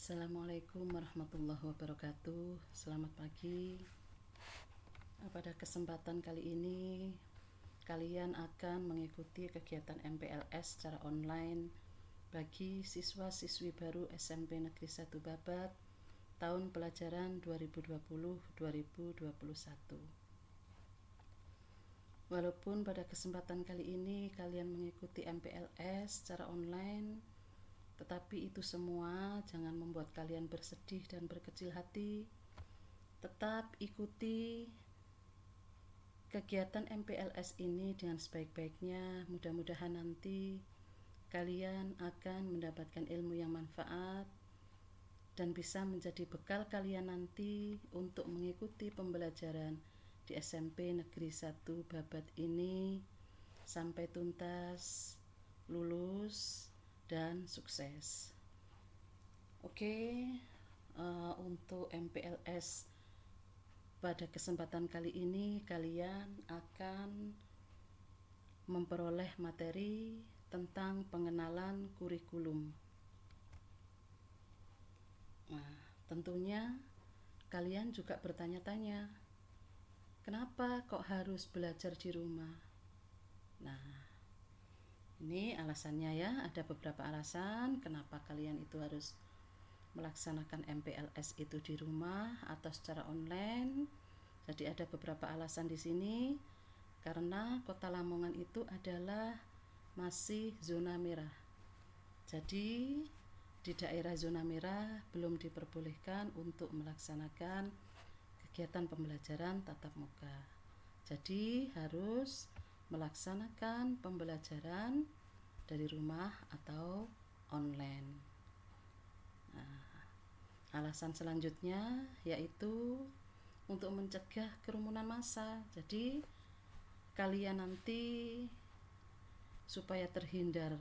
Assalamualaikum warahmatullahi wabarakatuh. Selamat pagi. Pada kesempatan kali ini kalian akan mengikuti kegiatan MPLS secara online bagi siswa-siswi baru SMP Negeri 1 Babat tahun pelajaran 2020-2021. Walaupun pada kesempatan kali ini kalian mengikuti MPLS secara online, tetapi itu semua jangan membuat kalian bersedih dan berkecil hati. Tetap ikuti kegiatan MPLS ini dengan sebaik-baiknya. Mudah-mudahan nanti kalian akan mendapatkan ilmu yang manfaat dan bisa menjadi bekal kalian nanti untuk mengikuti pembelajaran di SMP Negeri 1 Babat ini sampai tuntas, lulus, dan sukses. Oke, untuk MPLS pada kesempatan kali ini kalian akan memperoleh materi tentang pengenalan kurikulum. Nah, tentunya kalian juga bertanya-tanya, kenapa kok harus belajar di rumah? Nah, ini alasannya ya, ada beberapa alasan kenapa kalian itu harus melaksanakan MPLS itu di rumah atau secara online. Jadi ada beberapa alasan di sini. Karena Kota Lamongan itu adalah masih zona merah. Jadi di daerah zona merah belum diperbolehkan untuk melaksanakan kegiatan pembelajaran tatap muka. Jadi harus melaksanakan pembelajaran dari rumah atau online. Alasan selanjutnya yaitu untuk mencegah kerumunan massa. Jadi kalian nanti supaya terhindar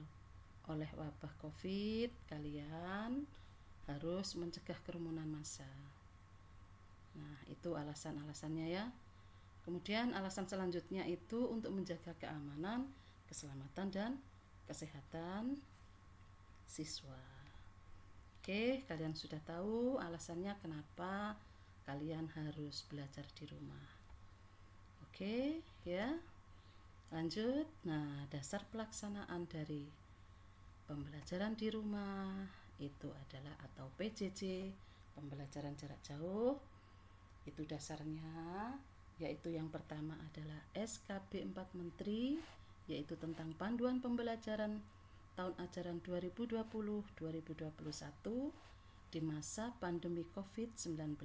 oleh wabah COVID, kalian harus mencegah kerumunan massa. Nah, itu alasan-alasannya ya. Kemudian alasan selanjutnya itu untuk menjaga keamanan, keselamatan, dan kesehatan siswa. Oke, kalian sudah tahu alasannya kenapa kalian harus belajar di rumah. Oke, ya. Lanjut. Nah, dasar pelaksanaan dari pembelajaran di rumah itu adalah atau PJJ, pembelajaran jarak jauh. Itu dasarnya yaitu yang pertama adalah SKB 4 Menteri, yaitu tentang panduan pembelajaran tahun ajaran 2020-2021 di masa pandemi COVID-19.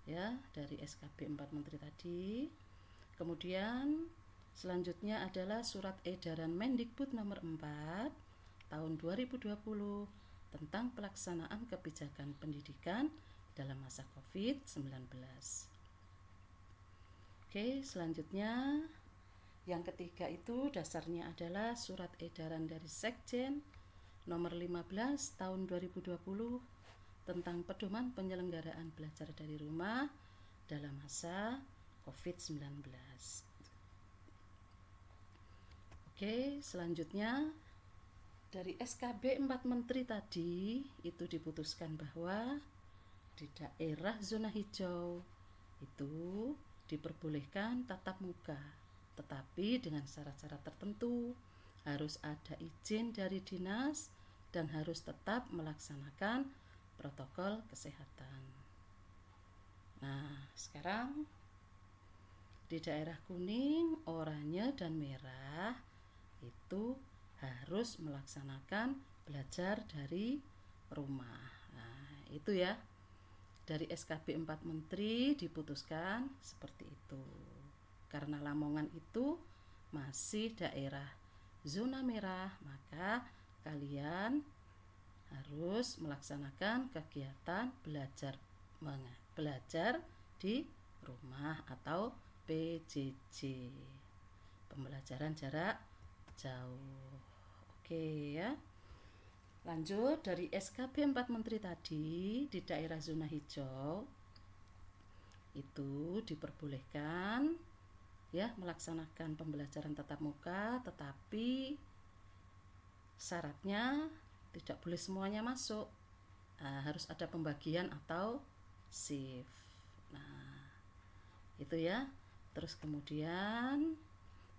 Ya, dari SKB 4 Menteri tadi. Kemudian selanjutnya adalah surat edaran Mendikbud nomor 4 tahun 2020 tentang pelaksanaan kebijakan pendidikan dalam masa COVID-19. Oke, selanjutnya yang ketiga itu dasarnya adalah surat edaran dari Sekjen nomor 15 tahun 2020 tentang pedoman penyelenggaraan belajar dari rumah dalam masa COVID-19. Oke, selanjutnya dari SKB 4 Menteri tadi itu diputuskan bahwa di daerah zona hijau itu diperbolehkan tatap muka, tetapi dengan syarat-syarat tertentu. Harus ada izin dari dinas dan harus tetap melaksanakan protokol kesehatan. Nah, sekarang di daerah kuning, oranye, dan merah itu harus melaksanakan belajar dari rumah. Nah, itu ya. Dari SKB 4 Menteri diputuskan seperti itu. Karena Lamongan itu masih daerah zona merah, maka kalian harus melaksanakan kegiatan belajar di rumah atau PJJ, pembelajaran jarak jauh. Oke ya. Lanjut, dari SKB 4 Menteri tadi di daerah zona hijau itu diperbolehkan ya melaksanakan pembelajaran tatap muka, tetapi syaratnya tidak boleh semuanya masuk. harus ada pembagian atau shift. Nah, itu ya. Terus kemudian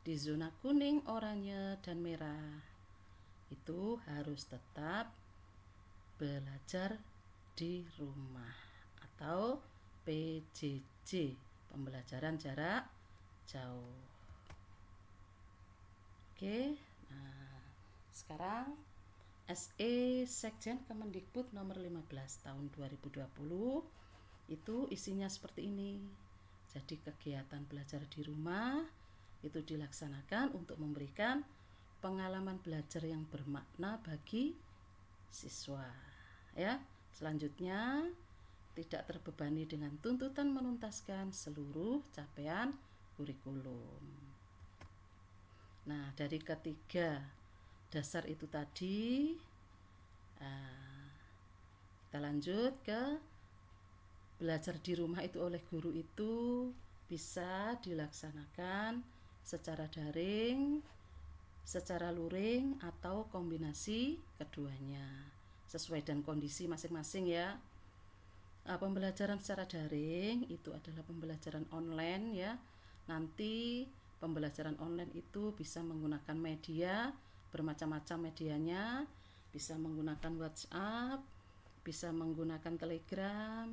di zona kuning, oranye, dan merah itu harus tetap belajar di rumah atau PJJ, pembelajaran jarak jauh. Oke, nah sekarang SE Sekjen Kemendikbud nomor 15 tahun 2020 itu isinya seperti ini. Jadi kegiatan belajar di rumah itu dilaksanakan untuk memberikan pengalaman belajar yang bermakna bagi siswa. Ya, selanjutnya tidak terbebani dengan tuntutan menuntaskan seluruh capaian kurikulum. Nah, dari ketiga dasar itu tadi, kita lanjut ke belajar di rumah itu oleh guru itu bisa dilaksanakan secara daring, secara luring, atau kombinasi keduanya sesuai dengan kondisi masing-masing ya. Pembelajaran secara daring itu adalah pembelajaran online ya. Nanti pembelajaran online itu bisa menggunakan media, bermacam-macam medianya, bisa menggunakan WhatsApp, bisa menggunakan Telegram,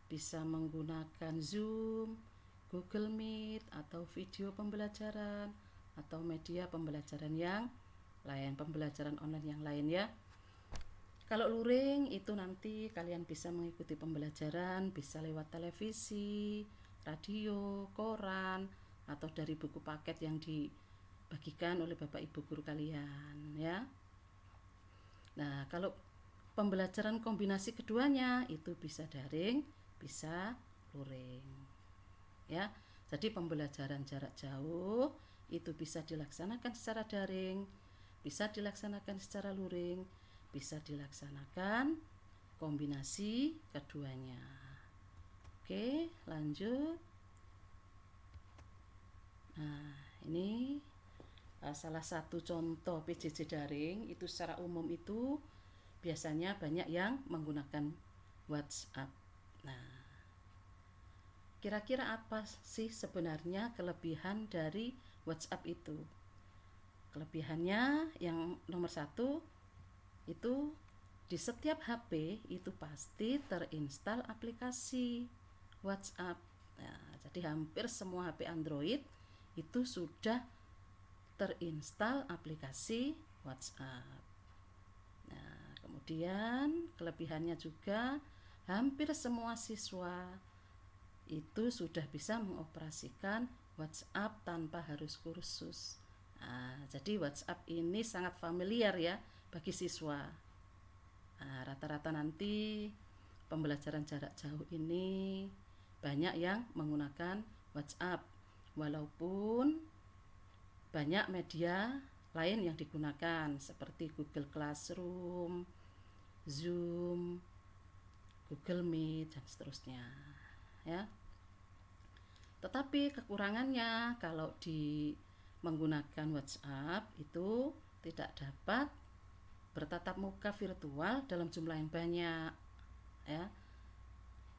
bisa menggunakan Zoom, Google Meet, atau video pembelajaran, atau media pembelajaran yang lain, pembelajaran online yang lain ya. Kalau luring itu nanti kalian bisa mengikuti pembelajaran bisa lewat televisi, radio, koran, atau dari buku paket yang dibagikan oleh Bapak Ibu guru kalian ya. Nah, kalau pembelajaran kombinasi keduanya itu bisa daring, bisa luring. Ya. Jadi pembelajaran jarak jauh itu bisa dilaksanakan secara daring, bisa dilaksanakan secara luring, bisa dilaksanakan kombinasi keduanya. Oke, lanjut. Nah, ini salah satu contoh PJJ daring itu secara umum itu biasanya banyak yang menggunakan WhatsApp. Nah, kira-kira apa sih sebenarnya kelebihan dari WhatsApp itu? Kelebihannya yang nomor 1 itu di setiap HP itu pasti terinstal aplikasi WhatsApp. Nah, jadi hampir semua HP Android itu sudah terinstal aplikasi WhatsApp. Nah, kemudian kelebihannya juga hampir semua siswa itu sudah bisa mengoperasikan WhatsApp tanpa harus kursus. Nah, jadi WhatsApp ini sangat familiar ya bagi siswa. Nah, rata-rata nanti pembelajaran jarak jauh ini banyak yang menggunakan WhatsApp, walaupun banyak media lain yang digunakan seperti Google Classroom, Zoom, Google Meet, dan seterusnya ya. Tetapi kekurangannya kalau menggunakan WhatsApp itu tidak dapat bertatap muka virtual dalam jumlah yang banyak ya.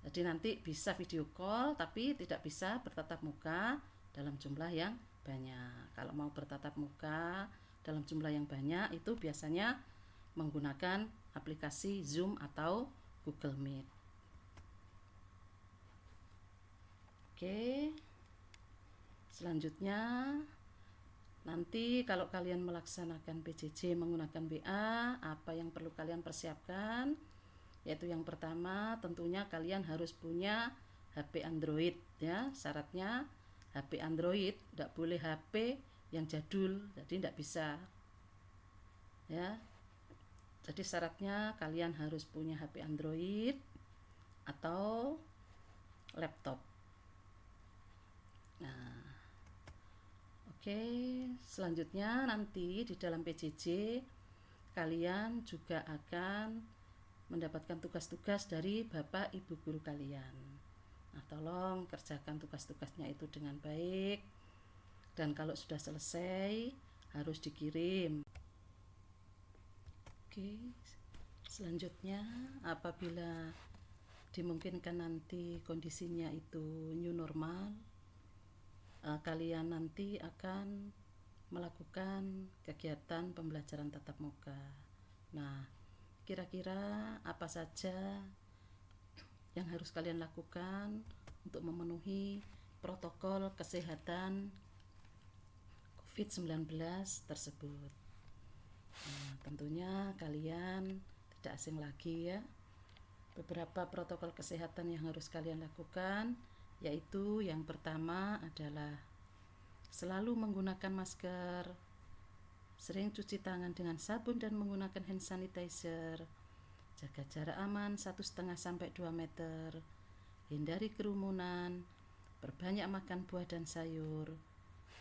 Jadi nanti bisa video call tapi tidak bisa bertatap muka dalam jumlah yang banyak. Kalau mau bertatap muka dalam jumlah yang banyak itu biasanya menggunakan aplikasi Zoom atau Google Meet. Oke. Selanjutnya nanti kalau kalian melaksanakan PJJ menggunakan WA, apa yang perlu kalian persiapkan? Yaitu yang pertama tentunya kalian harus punya HP Android ya. Syaratnya HP Android, tidak boleh HP yang jadul, jadi tidak bisa ya. Jadi syaratnya kalian harus punya HP Android atau laptop. Nah, oke, selanjutnya nanti di dalam PJJ kalian juga akan mendapatkan tugas-tugas dari Bapak Ibu guru kalian. Nah, tolong kerjakan tugas-tugasnya itu dengan baik, dan kalau sudah selesai harus dikirim. Oke, Selanjutnya, apabila dimungkinkan nanti kondisinya itu new normal, kalian nanti akan melakukan kegiatan pembelajaran tatap muka. Nah, kira-kira apa saja yang harus kalian lakukan untuk memenuhi protokol kesehatan COVID-19 tersebut? Nah, tentunya kalian tidak asing lagi ya. Beberapa protokol kesehatan yang harus kalian lakukan, yaitu yang pertama adalah selalu menggunakan masker, sering cuci tangan dengan sabun dan menggunakan hand sanitizer, jaga jarak aman 1,5 sampai 2 meter, hindari kerumunan, perbanyak makan buah dan sayur,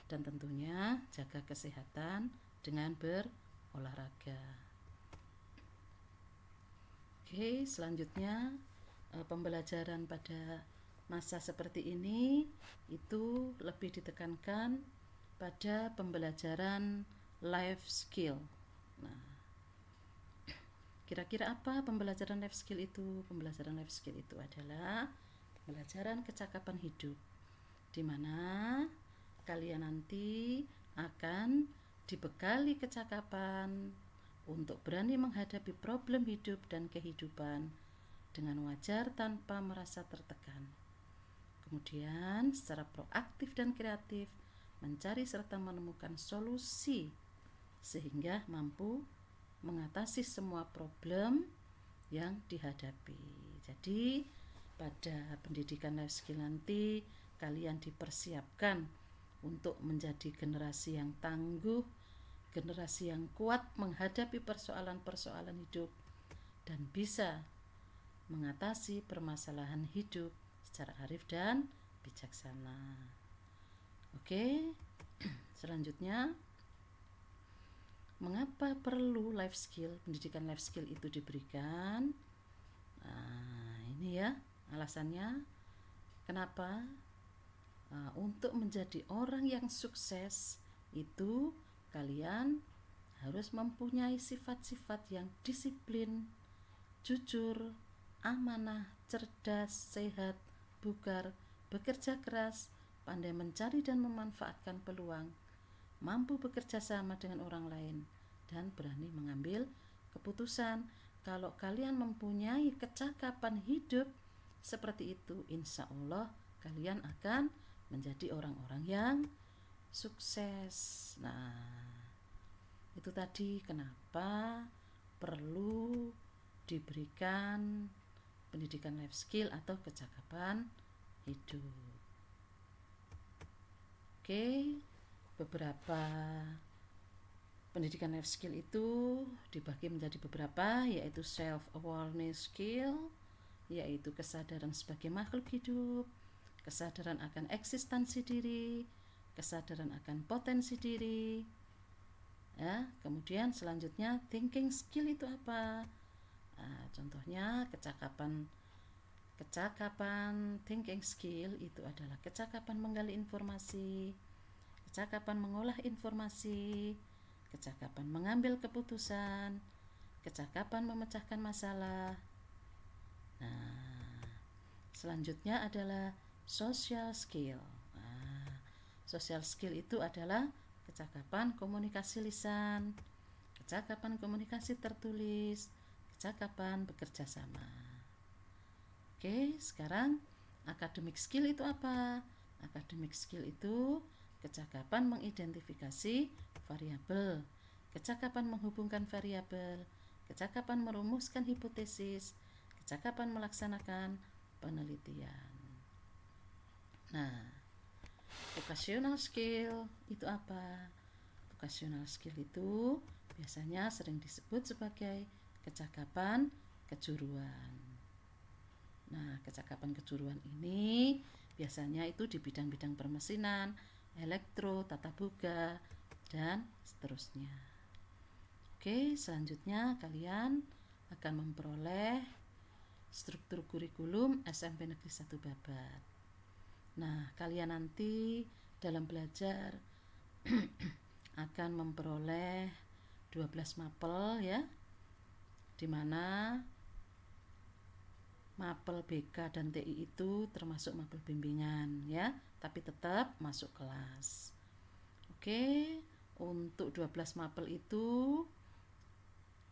dan tentunya jaga kesehatan dengan berolahraga. Oke, selanjutnya pembelajaran pada masa seperti ini itu lebih ditekankan pada pembelajaran life skill. Nah, kira-kira apa pembelajaran life skill itu? Pembelajaran life skill itu adalah pembelajaran kecakapan hidup, di mana kalian nanti akan dibekali kecakapan untuk berani menghadapi problem hidup dan kehidupan dengan wajar tanpa merasa tertekan. Kemudian secara proaktif dan kreatif mencari serta menemukan solusi sehingga mampu mengatasi semua problem yang dihadapi. Jadi pada pendidikan life skill nanti kalian dipersiapkan untuk menjadi generasi yang tangguh, generasi yang kuat menghadapi persoalan-persoalan hidup dan bisa mengatasi permasalahan hidup secara arif dan bijaksana. Oke, selanjutnya, mengapa perlu life skill, pendidikan life skill itu diberikan? Nah, ini ya alasannya kenapa. Untuk menjadi orang yang sukses itu kalian harus mempunyai sifat-sifat yang disiplin, jujur, amanah, cerdas, sehat, bugar, bekerja keras, pandai mencari dan memanfaatkan peluang, mampu bekerja sama dengan orang lain, dan berani mengambil keputusan. Kalau kalian mempunyai kecakapan hidup seperti itu, insya Allah kalian akan menjadi orang-orang yang sukses. Nah, itu tadi kenapa perlu diberikan pendidikan life skill atau kecakapan hidup. Oke, beberapa pendidikan life skill itu dibagi menjadi beberapa, yaitu self awareness skill, yaitu kesadaran sebagai makhluk hidup, kesadaran akan eksistensi diri, kesadaran akan potensi diri. Ya, kemudian selanjutnya thinking skill itu apa? Nah, contohnya kecakapan thinking skill itu adalah kecakapan menggali informasi, kecakapan mengolah informasi, kecakapan mengambil keputusan, kecakapan memecahkan masalah. Nah, selanjutnya adalah social skill. Nah, social skill itu adalah kecakapan komunikasi lisan, kecakapan komunikasi tertulis, kecakapan bekerja sama. Oke, sekarang academic skill itu apa? Academic skill itu kecakapan mengidentifikasi variabel, kecakapan menghubungkan variabel, kecakapan merumuskan hipotesis, kecakapan melaksanakan penelitian. Nah, vocational skill itu apa? Vocational skill itu biasanya sering disebut sebagai kecakapan kejuruan. Nah, kecakapan kejuruan ini biasanya itu di bidang-bidang permesinan, elektro, tata boga, dan seterusnya. Oke, selanjutnya kalian akan memperoleh struktur kurikulum SMP Negeri 1 Babat. Nah, kalian nanti dalam belajar akan memperoleh 12 mapel ya, di mana mapel BK dan TI itu termasuk mapel bimbingan ya, tapi tetap masuk kelas. Oke, untuk 12 mapel itu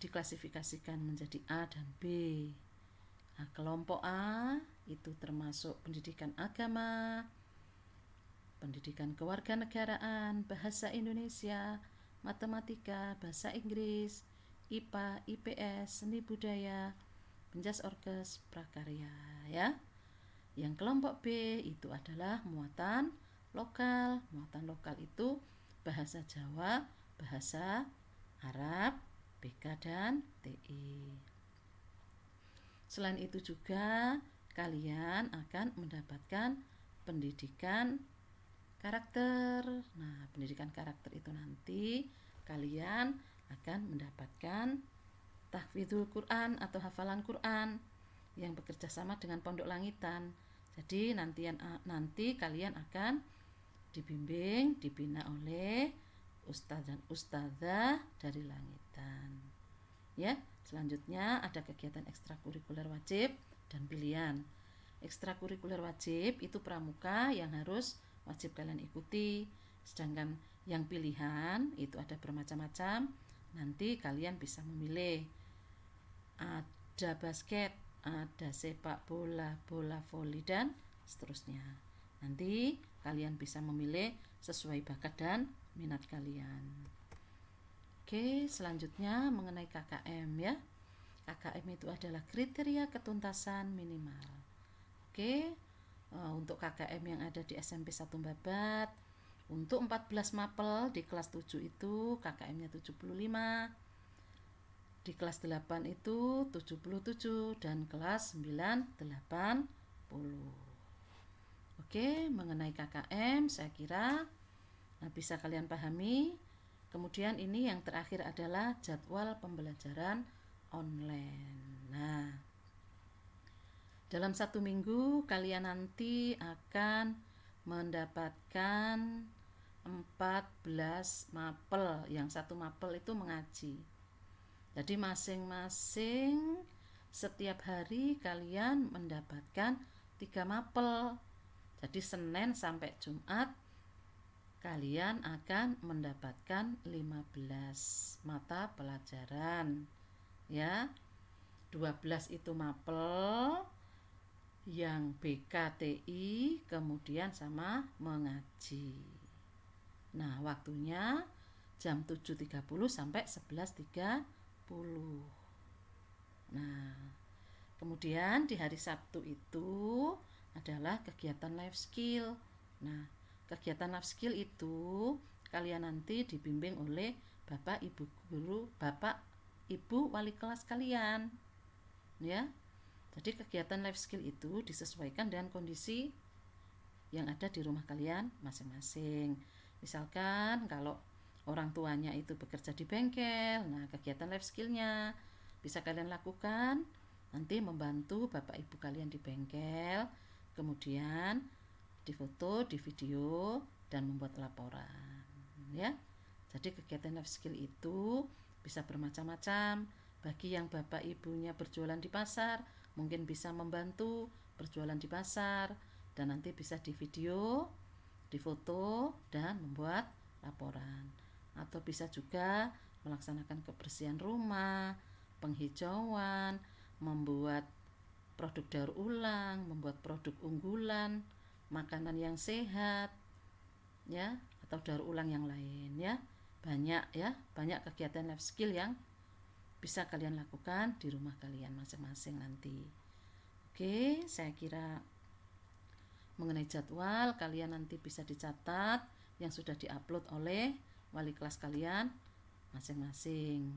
diklasifikasikan menjadi A dan B. Nah, kelompok A itu termasuk pendidikan agama, pendidikan kewarganegaraan, bahasa Indonesia, matematika, bahasa Inggris, IPA, IPS, seni budaya, penjas orkes, prakarya ya. Yang kelompok B itu adalah muatan lokal. Muatan lokal itu bahasa Jawa, bahasa Arab, BK dan TI. Selain itu juga kalian akan mendapatkan pendidikan karakter. Nah, pendidikan karakter itu nanti kalian akan mendapatkan tahfidzul Quran atau hafalan Quran yang bekerja sama dengan Pondok Langitan. Jadi nanti kalian akan dibimbing, dibina oleh ustadz dan ustadzah dari Langitan. Ya, selanjutnya ada kegiatan ekstrakurikuler wajib dan pilihan. Ekstrakurikuler wajib itu pramuka yang harus wajib kalian ikuti, sedangkan yang pilihan itu ada bermacam-macam. Nanti kalian bisa memilih, ada basket, ada sepak bola, bola voli dan seterusnya. Nanti kalian bisa memilih sesuai bakat dan minat kalian. Oke, selanjutnya mengenai KKM ya. KKM itu adalah kriteria ketuntasan minimal. Oke, untuk KKM yang ada di SMP 1 Babat, untuk 14 mapel di kelas 7 itu KKM-nya 75, di kelas 8 itu 77, dan kelas 9 80. Oke, mengenai KKM saya kira bisa kalian pahami. Kemudian ini yang terakhir adalah jadwal pembelajaran online. Nah, dalam 1 minggu kalian nanti akan mendapatkan 14 mapel. Yang 1 mapel itu mengaji. Jadi masing-masing setiap hari kalian mendapatkan 3 mapel. Jadi Senin sampai Jumat kalian akan mendapatkan 15 mata pelajaran ya. 12 itu mapel yang BKTI, kemudian sama mengaji. Nah, waktunya jam 7.30 sampai 11.30. Nah, kemudian di hari Sabtu itu adalah kegiatan life skill. Nah, kegiatan life skill itu kalian nanti dibimbing oleh Bapak Ibu guru, Bapak Ibu wali kelas kalian. Ya. Jadi kegiatan life skill itu disesuaikan dengan kondisi yang ada di rumah kalian masing-masing. Misalkan kalau orang tuanya itu bekerja di bengkel, nah kegiatan life skillnya bisa kalian lakukan nanti membantu Bapak Ibu kalian di bengkel, kemudian difoto, di video, dan membuat laporan ya. Jadi kegiatan life skill itu bisa bermacam-macam. Bagi yang Bapak Ibunya berjualan di pasar, mungkin bisa membantu berjualan di pasar, dan nanti bisa di video, difoto, dan membuat laporan. Atau bisa juga melaksanakan kebersihan rumah, penghijauan, membuat produk daur ulang, membuat produk unggulan, makanan yang sehat ya, atau daur ulang yang lain ya. Banyak ya, banyak kegiatan life skill yang bisa kalian lakukan di rumah kalian masing-masing nanti. Oke, saya kira mengenai jadwal kalian nanti bisa dicatat yang sudah diupload oleh wali kelas kalian masing-masing.